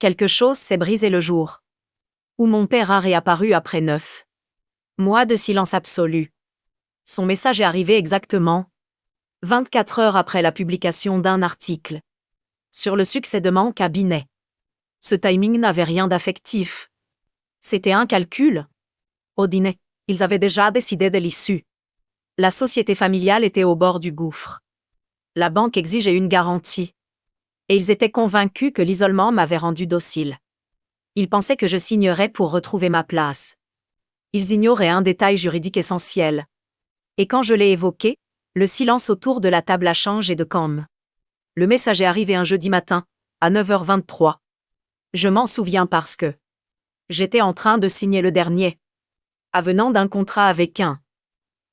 Quelque chose s'est brisé le jour où mon père a réapparu après 9 mois de silence absolu. Son message est arrivé exactement 24 heures après la publication d'un article sur le succès de mon cabinet. Ce timing n'avait rien d'affectif. C'était un calcul. Au dîner, ils avaient déjà décidé de l'issue. La société familiale était au bord du gouffre. La banque exigeait une garantie. Et ils étaient convaincus que l'isolement m'avait rendu docile. Ils pensaient que je signerais pour retrouver ma place. Ils ignoraient un détail juridique essentiel. Et quand je l'ai évoqué, le silence autour de la table a changé de calme. Le message est arrivé un jeudi matin, à 9h23. Je m'en souviens parce que j'étais en train de signer le dernier avenant d'un contrat avec un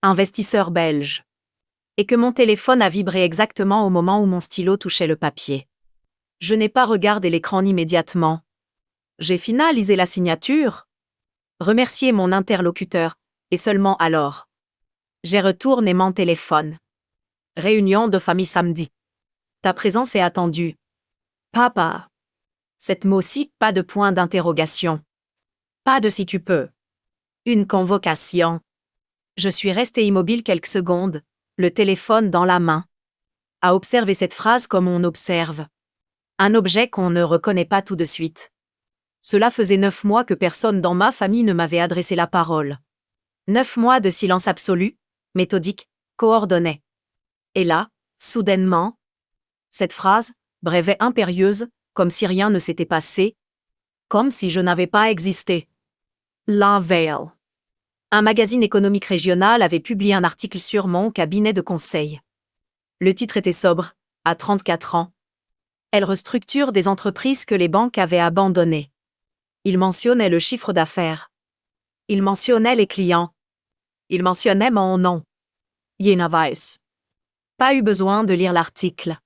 investisseur belge. Et que mon téléphone a vibré exactement au moment où mon stylo touchait le papier. Je n'ai pas regardé l'écran immédiatement. J'ai finalisé la signature, remercié mon interlocuteur, et seulement alors, j'ai retourné mon téléphone. Réunion de famille samedi. Ta présence est attendue. Papa. Cette mot-ci, pas de point d'interrogation. Pas de si tu peux. Une convocation. Je suis resté immobile quelques secondes, le téléphone dans la main, à observer cette phrase comme on observe un objet qu'on ne reconnaît pas tout de suite. Cela faisait 9 mois que personne dans ma famille ne m'avait adressé la parole. 9 mois de silence absolu, méthodique, coordonné. Et là, soudainement, cette phrase, brève et impérieuse, comme si rien ne s'était passé, comme si je n'avais pas existé. La veille. Un magazine économique régional avait publié un article sur mon cabinet de conseil. Le titre était sobre, à 34 ans. Elle restructure des entreprises que les banques avaient abandonnées. Il mentionnait le chiffre d'affaires. Il mentionnait les clients. Il mentionnait mon nom. Jena Weiss. Pas eu besoin de lire l'article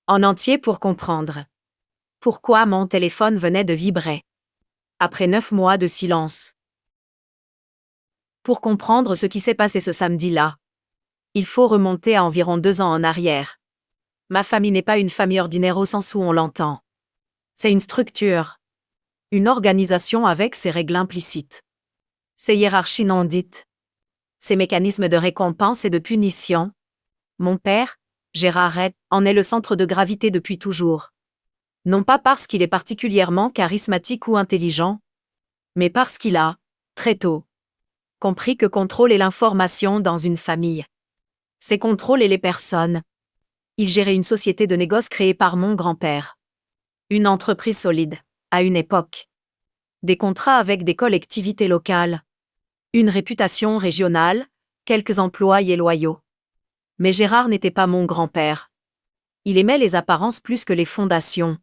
en entier pour comprendre pourquoi mon téléphone venait de vibrer. Après 9 mois de silence. Pour comprendre ce qui s'est passé ce samedi-là, il faut remonter à environ 2 ans en arrière. Ma famille n'est pas une famille ordinaire au sens où on l'entend. C'est une structure. Une organisation avec ses règles implicites. Ses hiérarchies non dites. Ses mécanismes de récompense et de punition. Mon père, Gérard Red, en est le centre de gravité depuis toujours. Non pas parce qu'il est particulièrement charismatique ou intelligent, mais parce qu'il a, très tôt, compris que contrôler l'information dans une famille, c'est contrôler les personnes. Il gérait une société de négoce créée par mon grand-père. Une entreprise solide, à une époque. Des contrats avec des collectivités locales. Une réputation régionale, quelques employés loyaux. Mais Gérard n'était pas mon grand-père. Il aimait les apparences plus que les fondations.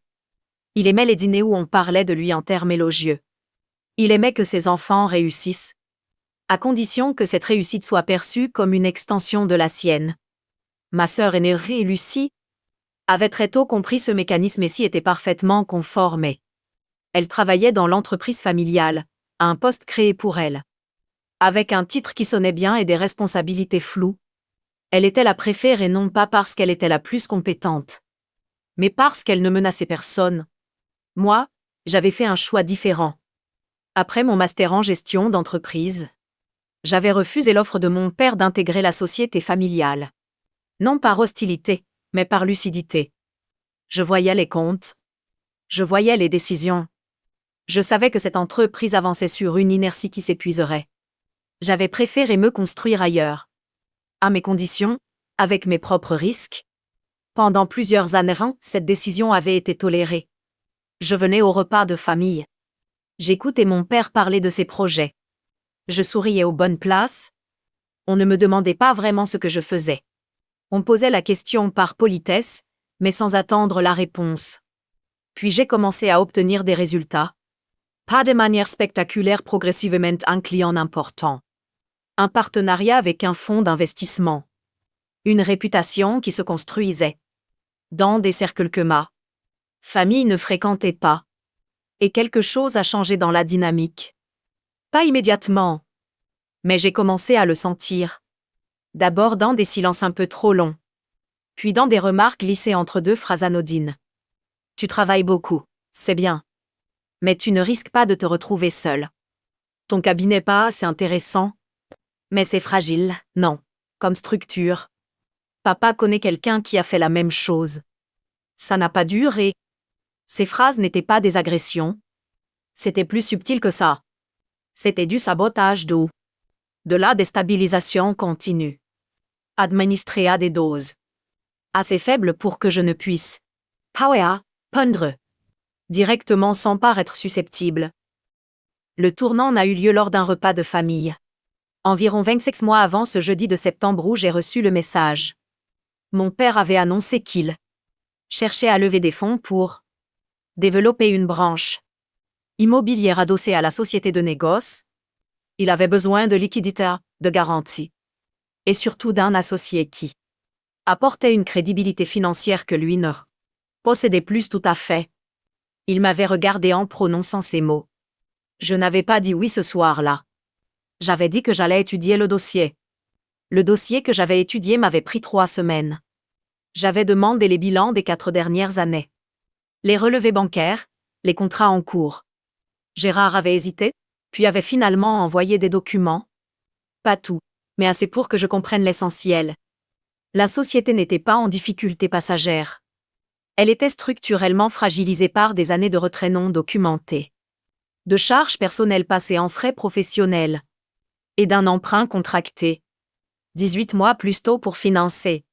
Il aimait les dîners où on parlait de lui en termes élogieux. Il aimait que ses enfants réussissent, à condition que cette réussite soit perçue comme une extension de la sienne. Ma sœur aînée Lucie avait très tôt compris ce mécanisme et s'y était parfaitement conformée. Elle travaillait dans l'entreprise familiale, à un poste créé pour elle. Avec un titre qui sonnait bien et des responsabilités floues. Elle était la préférée non pas parce qu'elle était la plus compétente, mais parce qu'elle ne menaçait personne. Moi, j'avais fait un choix différent. Après mon master en gestion d'entreprise, j'avais refusé l'offre de mon père d'intégrer la société familiale. Non par hostilité, mais par lucidité. Je voyais les comptes. Je voyais les décisions. Je savais que cette entreprise avançait sur une inertie qui s'épuiserait. J'avais préféré me construire ailleurs. À mes conditions, avec mes propres risques. Pendant plusieurs années, cette décision avait été tolérée. Je venais au repas de famille. J'écoutais mon père parler de ses projets. Je souriais aux bonnes places. On ne me demandait pas vraiment ce que je faisais. On posait la question par politesse, mais sans attendre la réponse. Puis j'ai commencé à obtenir des résultats. Pas de manière spectaculaire, progressivement un client important. Un partenariat avec un fonds d'investissement. Une réputation qui se construisait. Dans des cercles que ma famille ne fréquentait pas. Et quelque chose a changé dans la dynamique. Pas immédiatement. Mais j'ai commencé à le sentir. D'abord dans des silences un peu trop longs. Puis dans des remarques glissées entre deux phrases anodines. Tu travailles beaucoup, c'est bien. Mais tu ne risques pas de te retrouver seul. Ton cabinet pas assez intéressant. Mais c'est fragile, non. Comme structure. Papa connaît quelqu'un qui a fait la même chose. Ça n'a pas duré. Ces phrases n'étaient pas des agressions. C'était plus subtil que ça. C'était du sabotage d'eau. De la déstabilisation continue. Administrée à des doses assez faibles pour que je ne puisse pas pondre directement sans paraître susceptible. Le tournant n'a eu lieu lors d'un repas de famille. Environ 26 mois avant ce jeudi de septembre où j'ai reçu le message. Mon père avait annoncé qu'il cherchait à lever des fonds pour développer une branche immobilière adossée à la société de négoce. Il avait besoin de liquidités, de garanties. Et surtout d'un associé qui apportait une crédibilité financière que lui ne possédait plus tout à fait. Il m'avait regardé en prononçant ces mots. Je n'avais pas dit oui ce soir-là. J'avais dit que j'allais étudier le dossier. Le dossier que j'avais étudié m'avait pris 3 semaines. J'avais demandé les bilans des 4 dernières années. Les relevés bancaires, les contrats en cours. Gérard avait hésité, puis avait finalement envoyé des documents. Pas tout, mais assez pour que je comprenne l'essentiel. La société n'était pas en difficulté passagère. Elle était structurellement fragilisée par des années de retrait non documentés, de charges personnelles passées en frais professionnels et d'un emprunt contracté 18 mois plus tôt pour financer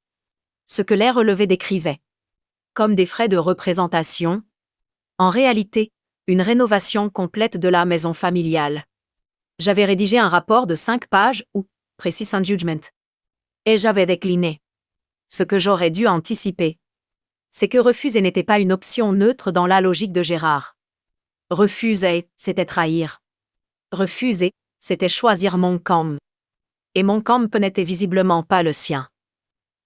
ce que les relevés décrivaient comme des frais de représentation. En réalité, une rénovation complète de la maison familiale. J'avais rédigé un rapport de 5 pages ou Précis and Judgment. Et j'avais décliné. Ce que j'aurais dû anticiper, c'est que refuser n'était pas une option neutre dans la logique de Gérard. Refuser, c'était trahir. Refuser, c'était choisir mon camp. Et mon camp n'était visiblement pas le sien.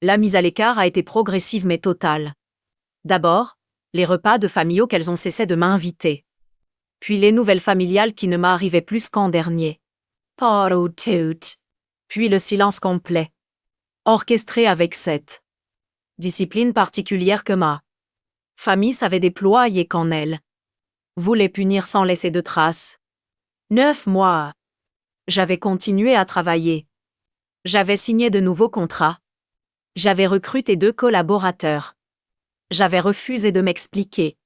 La mise à l'écart a été progressive mais totale. D'abord, les repas de famille auxquels on cessait de m'inviter. Puis les nouvelles familiales qui ne m'arrivaient plus qu'en dernier. Puis le silence complet. Orchestré avec cette discipline particulière que ma famille savait déployer quand elle voulait punir sans laisser de traces. 9 mois. J'avais continué à travailler. J'avais signé de nouveaux contrats. J'avais recruté 2 collaborateurs. J'avais refusé de m'expliquer,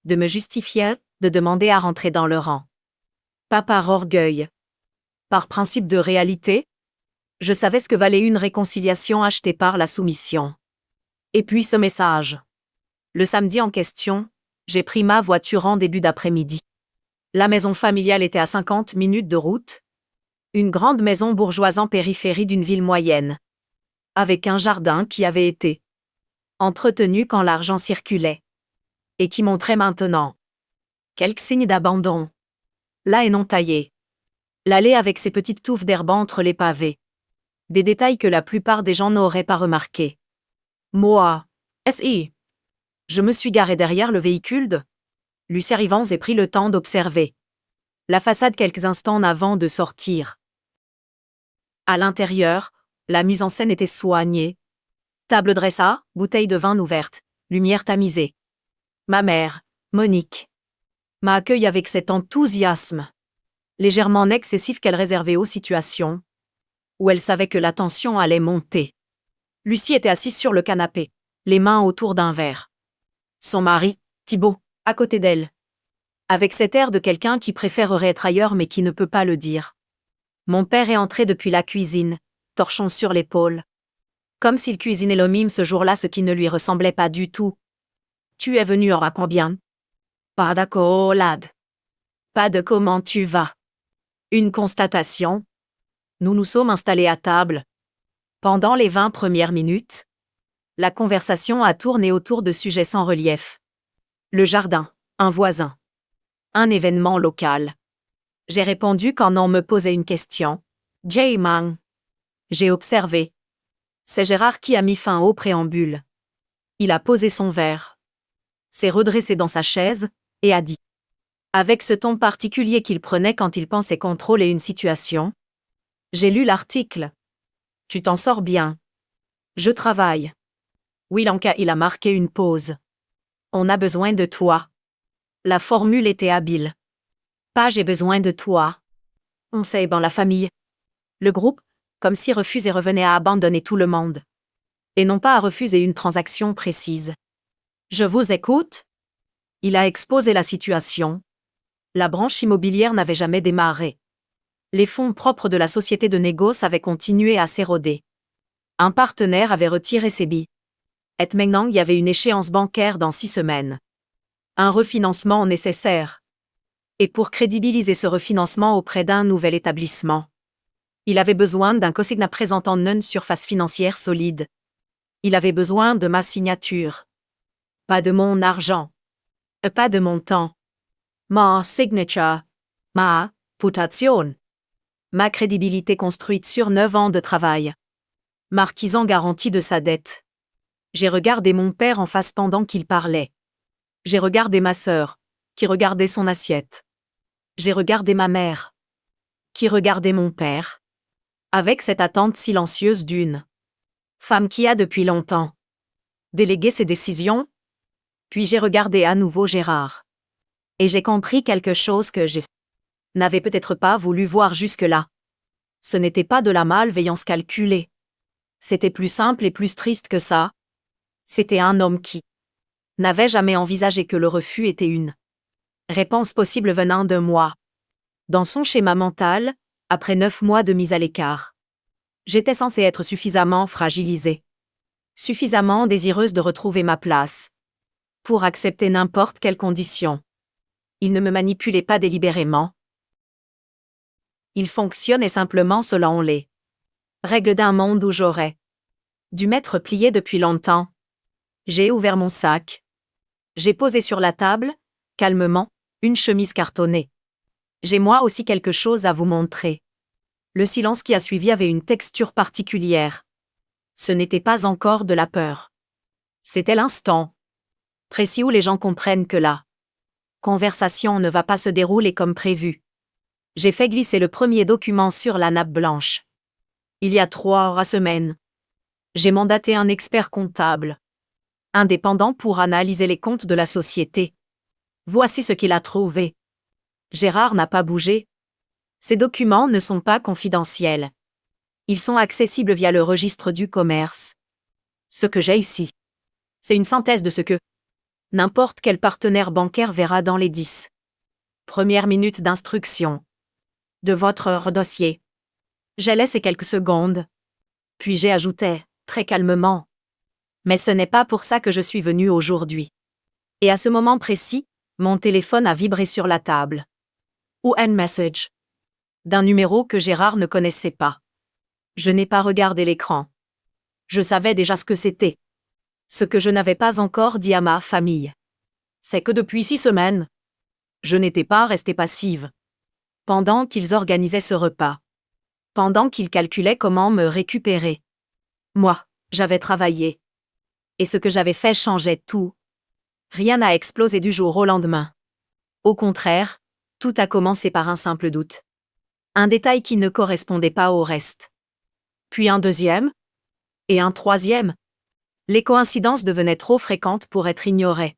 de me justifier, de demander à rentrer dans le rang. Pas par orgueil. Par principe de réalité, je savais ce que valait une réconciliation achetée par la soumission. Et puis ce message. Le samedi en question, j'ai pris ma voiture en début d'après-midi. La maison familiale était à 50 minutes de route. Une grande maison bourgeoise en périphérie d'une ville moyenne. Avec un jardin qui avait été entretenu quand l'argent circulait. Et qui montrait maintenant quelques signes d'abandon. Là et non taillé. L'allée avec ses petites touffes d'herbe entre les pavés. Des détails que la plupart des gens n'auraient pas remarqués. Moi, S.I. Je me suis garé derrière le véhicule de Lucie Rivans et pris le temps d'observer la façade quelques instants avant de sortir. À l'intérieur, la mise en scène était soignée. Table dressa, bouteille de vin ouverte, lumière tamisée. Ma mère, Monique, m'a accueilli avec cet enthousiasme, légèrement excessif qu'elle réservait aux situations où elle savait que la tension allait monter. Lucie était assise sur le canapé, les mains autour d'un verre. Son mari, Thibaut, à côté d'elle. Avec cet air de quelqu'un qui préférerait être ailleurs mais qui ne peut pas le dire. Mon père est entré depuis la cuisine, torchon sur l'épaule. Comme s'il cuisinait le mime ce jour-là, ce qui ne lui ressemblait pas du tout. Tu es venu à combien? Pas d'accolade. Pas de comment tu vas. Une constatation. Nous nous sommes installés à table. Pendant les 20 premières minutes, la conversation a tourné autour de sujets sans relief. Le jardin, un voisin. Un événement local. J'ai répondu quand on me posait une question. J-Man. J'ai observé. C'est Gérard qui a mis fin au préambule. Il a posé son verre. S'est redressé dans sa chaise, et a dit. Avec ce ton particulier qu'il prenait quand il pensait contrôler une situation. J'ai lu l'article. Tu t'en sors bien. Je travaille. Oui, Lanka, il a marqué une pause. On a besoin de toi. La formule était habile. Pas j'ai besoin de toi. On sait dans la famille. Le groupe, comme si refuse et revenait à abandonner tout le monde. Et non pas à refuser une transaction précise. Je vous écoute. Il a exposé la situation. La branche immobilière n'avait jamais démarré. Les fonds propres de la société de négoce avaient continué à s'éroder. Un partenaire avait retiré ses billes. Et maintenant il y avait une échéance bancaire dans 6 semaines. Un refinancement nécessaire. Et pour crédibiliser ce refinancement auprès d'un nouvel établissement, il avait besoin d'un consigne présentant une surface financière solide. Il avait besoin de ma signature. Pas de mon argent. Pas de mon temps. Ma signature. Ma putation. Ma crédibilité construite sur 9 ans de travail. Marquisant garantie de sa dette. J'ai regardé mon père en face pendant qu'il parlait. J'ai regardé ma sœur, qui regardait son assiette. J'ai regardé ma mère, qui regardait mon père. Avec cette attente silencieuse d'une femme qui a depuis longtemps délégué ses décisions. Puis j'ai regardé à nouveau Gérard. Et j'ai compris quelque chose que je n'avais peut-être pas voulu voir jusque-là. Ce n'était pas de la malveillance calculée. C'était plus simple et plus triste que ça. C'était un homme qui n'avait jamais envisagé que le refus était une réponse possible venant de moi. Dans son schéma mental, après 9 mois de mise à l'écart, j'étais censée être suffisamment fragilisée, suffisamment désireuse de retrouver ma place, pour accepter n'importe quelle condition. Il ne me manipulait pas délibérément. Il fonctionnait simplement selon les règles d'un monde où j'aurais dû m'être pliée depuis longtemps. J'ai ouvert mon sac. J'ai posé sur la table, calmement, une chemise cartonnée. J'ai moi aussi quelque chose à vous montrer. Le silence qui a suivi avait une texture particulière. Ce n'était pas encore de la peur. C'était l'instant précis où les gens comprennent que la conversation ne va pas se dérouler comme prévu. J'ai fait glisser le premier document sur la nappe blanche. Il y a 3 semaines, j'ai mandaté un expert comptable indépendant pour analyser les comptes de la société. Voici ce qu'il a trouvé. Gérard n'a pas bougé. Ces documents ne sont pas confidentiels. Ils sont accessibles via le registre du commerce. Ce que j'ai ici, c'est une synthèse de ce que n'importe quel partenaire bancaire verra dans les 10 premières minutes d'instruction de votre dossier. J'ai laissé quelques secondes. Puis j'ai ajouté, très calmement. Mais ce n'est pas pour ça que je suis venu aujourd'hui. Et à ce moment précis, mon téléphone a vibré sur la table. Ou un message. D'un numéro que Gérard ne connaissait pas. Je n'ai pas regardé l'écran. Je savais déjà ce que c'était. Ce que je n'avais pas encore dit à ma famille. C'est que depuis 6 semaines, je n'étais pas restée passive. Pendant qu'ils organisaient ce repas. Pendant qu'ils calculaient comment me récupérer. Moi, j'avais travaillé. Et ce que j'avais fait changeait tout. Rien n'a explosé du jour au lendemain. Au contraire, tout a commencé par un simple doute. Un détail qui ne correspondait pas au reste. Puis un deuxième. Et un troisième. Les coïncidences devenaient trop fréquentes pour être ignorées.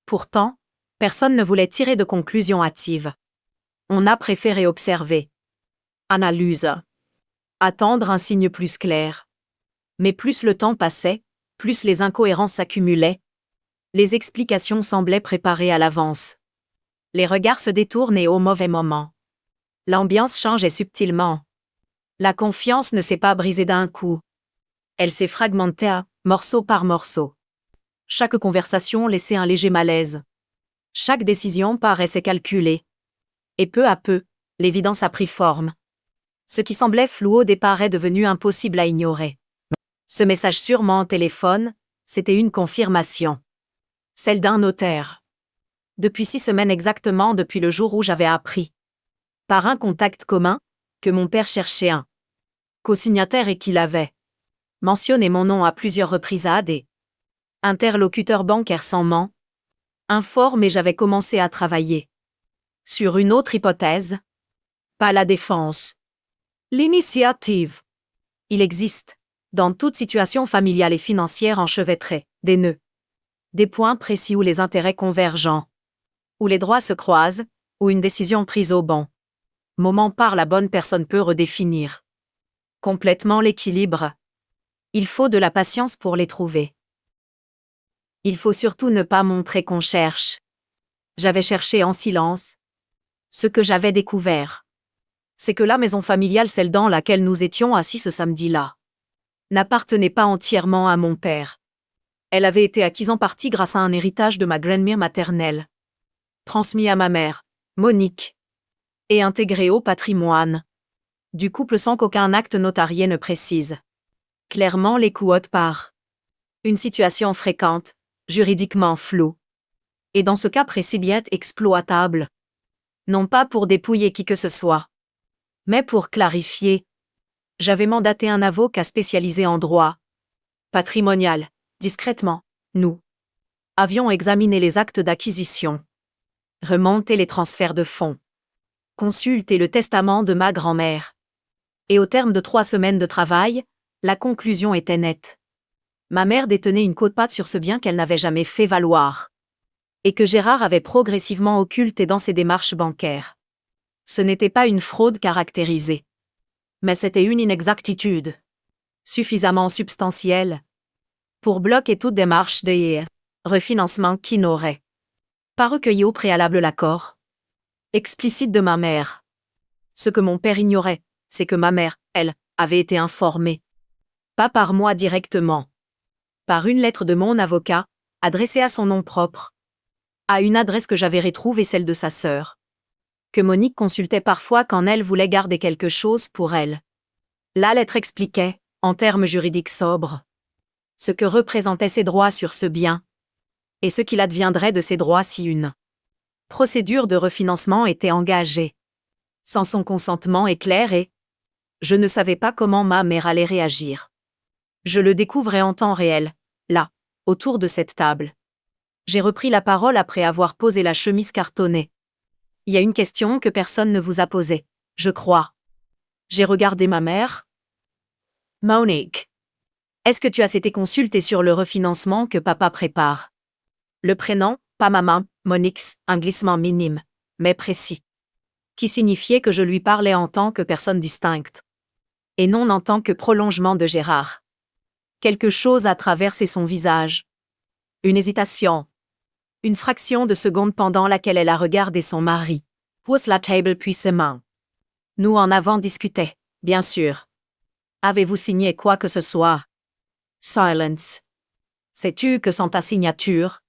Pourtant, personne ne voulait tirer de conclusions hâtives. On a préféré observer. Analyse. Attendre un signe plus clair. Mais plus le temps passait, plus les incohérences s'accumulaient. Les explications semblaient préparées à l'avance. Les regards se détournaient au mauvais moment. L'ambiance changeait subtilement. La confiance ne s'est pas brisée d'un coup. Elle s'est fragmentée, morceau par morceau. Chaque conversation laissait un léger malaise. Chaque décision paraissait calculée. Et peu à peu, l'évidence a pris forme. Ce qui semblait flou au départ est devenu impossible à ignorer. Ce message sur mon téléphone, c'était une confirmation. Celle d'un notaire. Depuis 6 semaines exactement depuis le jour où j'avais appris, par un contact commun, que mon père cherchait un co-signataire et qu'il avait mentionné mon nom à plusieurs reprises à des interlocuteurs bancaires sans ment. Informe et j'avais commencé à travailler sur une autre hypothèse. Pas la défense. L'initiative. Il existe, dans toute situation familiale et financière enchevêtrée, des nœuds. Des points précis où les intérêts convergents. où les droits se croisent, où une décision prise au bon moment par la bonne personne peut redéfinir complètement l'équilibre. Il faut de la patience pour les trouver. Il faut surtout ne pas montrer qu'on cherche. J'avais cherché en silence. Ce que j'avais découvert, c'est que la maison familiale, celle dans laquelle nous étions assis ce samedi-là, n'appartenait pas entièrement à mon père. Elle avait été acquise en partie grâce à un héritage de ma grand-mère maternelle, transmis à ma mère, Monique, et intégré au patrimoine du couple sans qu'aucun acte notarié ne précise clairement les quotes par une situation fréquente, juridiquement floue, et dans ce cas précis bien exploitable, non pas pour dépouiller qui que ce soit, mais pour clarifier. J'avais mandaté un avocat spécialisé en droit patrimonial. Discrètement, nous avions examiné les actes d'acquisition, remonté les transferts de fonds, consulté le testament de ma grand-mère. Et au terme de 3 semaines de travail, la conclusion était nette. Ma mère détenait une quote-part sur ce bien qu'elle n'avait jamais fait valoir, et que Gérard avait progressivement occulté dans ses démarches bancaires. Ce n'était pas une fraude caractérisée, mais c'était une inexactitude suffisamment substantielle pour bloquer toute démarche de refinancement qui n'aurait pas recueilli au préalable l'accord explicite de ma mère. Ce que mon père ignorait, c'est que ma mère, elle, avait été informée, pas par moi directement, par une lettre de mon avocat, adressée à son nom propre, à une adresse que j'avais retrouvée, celle de sa sœur, que Monique consultait parfois quand elle voulait garder quelque chose pour elle. La lettre expliquait, en termes juridiques sobres, ce que représentaient ses droits sur ce bien, et ce qu'il adviendrait de ses droits si une procédure de refinancement était engagée. Sans son consentement éclair et je ne savais pas comment ma mère allait réagir. Je le découvrais en temps réel, là, autour de cette table. J'ai repris la parole après avoir posé la chemise cartonnée. Il y a une question que personne ne vous a posée, je crois. J'ai regardé ma mère. Monique, est-ce que tu as été consultée sur le refinancement que papa prépare? Le prénom, pas maman, Monique, un glissement minime, mais précis, qui signifiait que je lui parlais en tant que personne distincte, et non en tant que prolongement de Gérard. Quelque chose a traversé son visage. Une hésitation. Une fraction de seconde pendant laquelle elle a regardé son mari. Pousse la table puis ses mains. Nous en avons discuté, bien sûr. Avez-vous signé quoi que ce soit? Silence. Sais-tu que sans ta signature,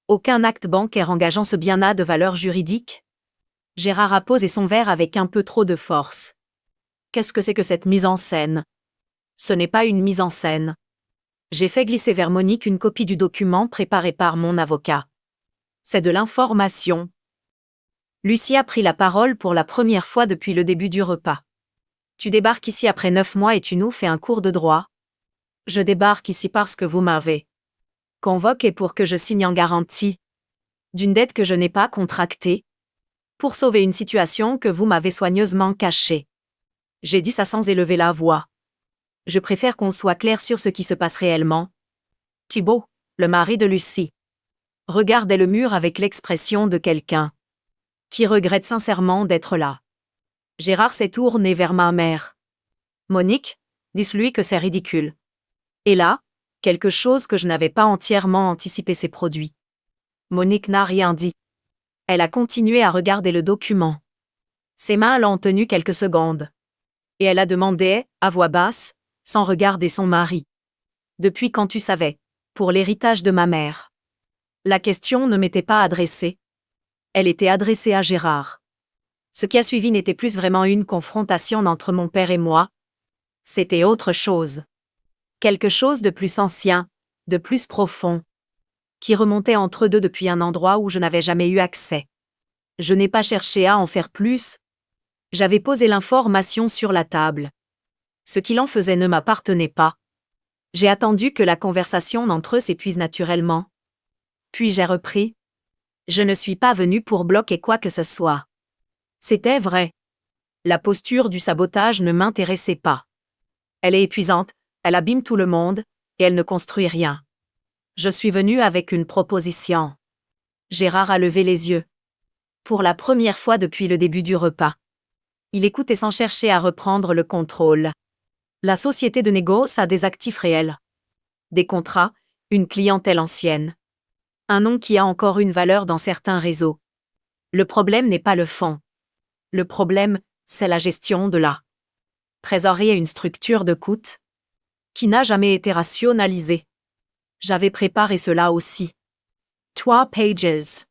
aucun acte bancaire engageant ce bien n'a de valeur juridique? Gérard a posé son verre avec un peu trop de force. Qu'est-ce que c'est que cette mise en scène? Ce n'est pas une mise en scène. J'ai fait glisser vers Monique une copie du document préparé par mon avocat. C'est de l'information. Lucie a pris la parole pour la première fois depuis le début du repas. Tu débarques ici après 9 mois et tu nous fais un cours de droit? Je débarque ici parce que vous m'avez convoqué pour que je signe en garantie d'une dette que je n'ai pas contractée, pour sauver une situation que vous m'avez soigneusement cachée. J'ai dit ça sans élever la voix. Je préfère qu'on soit clair sur ce qui se passe réellement. Thibaut, le mari de Lucie, regardait le mur avec l'expression de quelqu'un qui regrette sincèrement d'être là. Gérard s'est tourné vers ma mère. Monique, dis-lui que c'est ridicule. Et là, quelque chose que je n'avais pas entièrement anticipé s'est produit. Monique n'a rien dit. Elle a continué à regarder le document. Ses mains l'ont tenu quelques secondes. Et elle a demandé, à voix basse, sans regarder son mari. Depuis quand tu savais, pour l'héritage de ma mère? La question ne m'était pas adressée. Elle était adressée à Gérard. Ce qui a suivi n'était plus vraiment une confrontation entre mon père et moi. C'était autre chose. Quelque chose de plus ancien, de plus profond, qui remontait entre eux deux depuis un endroit où je n'avais jamais eu accès. Je n'ai pas cherché à en faire plus. J'avais posé l'information sur la table. Ce qu'il en faisait ne m'appartenait pas. J'ai attendu que la conversation entre eux s'épuise naturellement. Puis j'ai repris. Je ne suis pas venu pour bloquer quoi que ce soit. C'était vrai. La posture du sabotage ne m'intéressait pas. Elle est épuisante, elle abîme tout le monde, et elle ne construit rien. Je suis venu avec une proposition. Gérard a levé les yeux. Pour la première fois depuis le début du repas. Il écoutait sans chercher à reprendre le contrôle. La société de négoce a des actifs réels. Des contrats, une clientèle ancienne. Un nom qui a encore une valeur dans certains réseaux. Le problème n'est pas le fond. Le problème, c'est la gestion de la trésorerie et une structure de coûts qui n'a jamais été rationalisée. J'avais préparé cela aussi. 3 pages.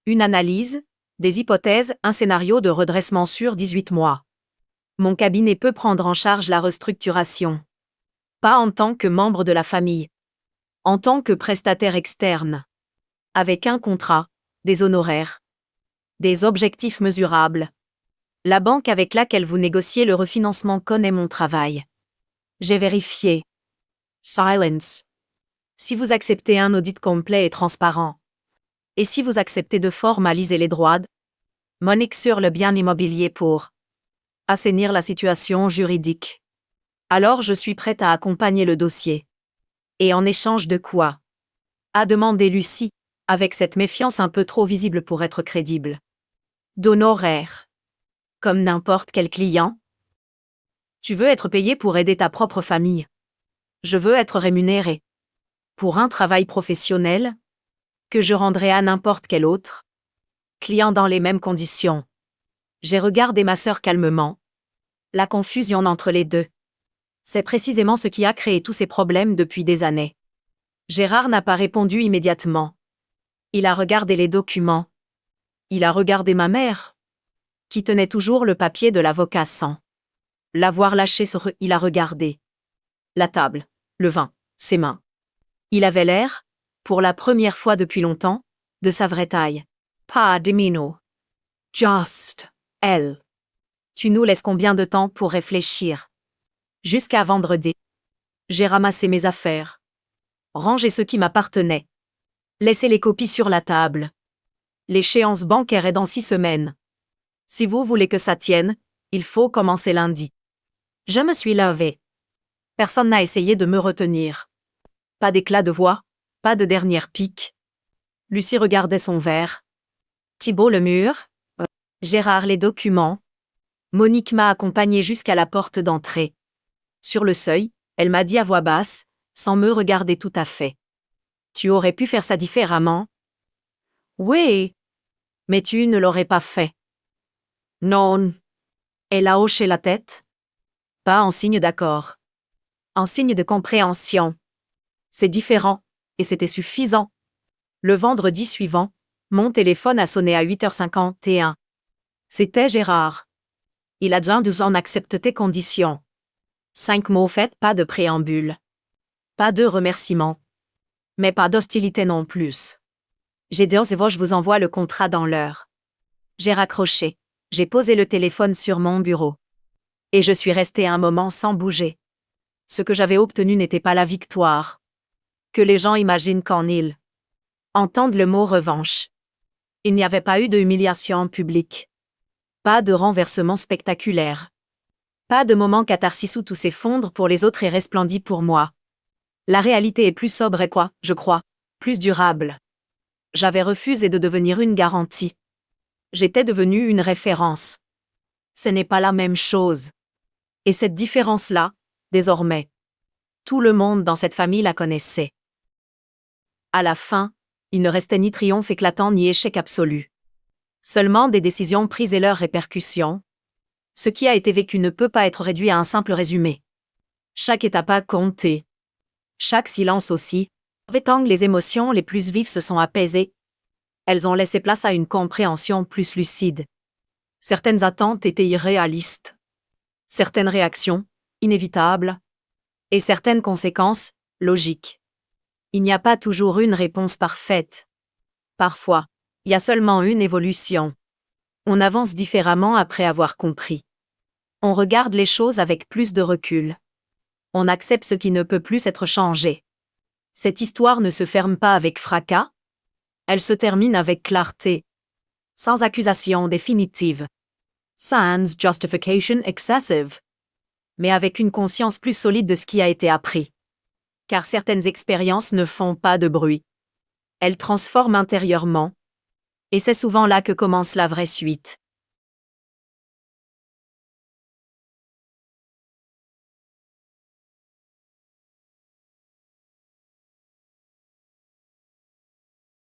Une analyse, des hypothèses, un scénario de redressement sur 18 mois. Mon cabinet peut prendre en charge la restructuration. Pas en tant que membre de la famille. En tant que prestataire externe. Avec un contrat, des honoraires. Des objectifs mesurables. La banque avec laquelle vous négociez le refinancement connaît mon travail. J'ai vérifié. Silence. Si vous acceptez un audit complet et transparent. Et si vous acceptez de formaliser les droits, Monique sur le bien immobilier pour assainir la situation juridique. Alors je suis prête à accompagner le dossier. Et en échange de quoi? A demandé Lucie, avec cette méfiance un peu trop visible pour être crédible. D'honoraires. Comme n'importe quel client. Tu veux être payé pour aider ta propre famille. Je veux être rémunéré. Pour un travail professionnel que je rendrai à n'importe quel autre client dans les mêmes conditions. J'ai regardé ma sœur calmement. La confusion entre les deux. C'est précisément ce qui a créé tous ces problèmes depuis des années. Gérard n'a pas répondu immédiatement. Il a regardé les documents. Il a regardé ma mère, qui tenait toujours le papier de l'avocat sans l'avoir lâché sur eux. Il a regardé la table, le vin, ses mains. Il avait l'air, pour la première fois depuis longtemps, de sa vraie taille. Pas Dimino. Just, elle. Tu nous laisses combien de temps pour réfléchir? Jusqu'à vendredi. J'ai ramassé mes affaires. Rangé ce qui m'appartenait. Laissé les copies sur la table. L'échéance bancaire est dans 6 semaines. Si vous voulez que ça tienne, il faut commencer lundi. Je me suis levée. Personne n'a essayé de me retenir. Pas d'éclat de voix, pas de dernière pique. Lucie regardait son verre. Thibault le mur. Gérard les documents. Monique m'a accompagnée jusqu'à la porte d'entrée. Sur le seuil, elle m'a dit à voix basse, sans me regarder tout à fait. Tu aurais pu faire ça différemment. Oui. Mais tu ne l'aurais pas fait. Non. Elle a hoché la tête. Pas en signe d'accord. En signe de compréhension. C'est différent, et c'était suffisant. Le vendredi suivant, mon téléphone a sonné à 8h51. C'était Gérard. Il a dit « On accepte tes conditions. » 5 mots faits, pas de préambule. Pas de remerciements. Mais pas d'hostilité non plus. J'ai dit « Je vous envoie le contrat dans l'heure. » J'ai raccroché. J'ai posé le téléphone sur mon bureau. Et je suis restée un moment sans bouger. Ce que j'avais obtenu n'était pas la victoire. Que les gens imaginent quand ils entendent le mot revanche. Il n'y avait pas eu de humiliation publique. Pas de renversement spectaculaire. Pas de moment catharsis où tout s'effondre pour les autres et resplendit pour moi. La réalité est plus sobre et je crois, plus durable. J'avais refusé de devenir une garantie. J'étais devenue une référence. Ce n'est pas la même chose. Et cette différence-là, désormais, tout le monde dans cette famille la connaissait. À la fin, il ne restait ni triomphe éclatant ni échec absolu. Seulement des décisions prises et leurs répercussions. Ce qui a été vécu ne peut pas être réduit à un simple résumé. Chaque étape a compté. Chaque silence aussi. Tant que les émotions les plus vives se sont apaisées, elles ont laissé place à une compréhension plus lucide. Certaines attentes étaient irréalistes. Certaines réactions, inévitables. Et certaines conséquences, logiques. Il n'y a pas toujours une réponse parfaite. Parfois, il y a seulement une évolution. On avance différemment après avoir compris. On regarde les choses avec plus de recul. On accepte ce qui ne peut plus être changé. Cette histoire ne se ferme pas avec fracas. Elle se termine avec clarté. Sans accusation définitive. Sans justification excessive. Mais avec une conscience plus solide de ce qui a été appris. Car certaines expériences ne font pas de bruit. Elles transforment intérieurement. Et c'est souvent là que commence la vraie suite.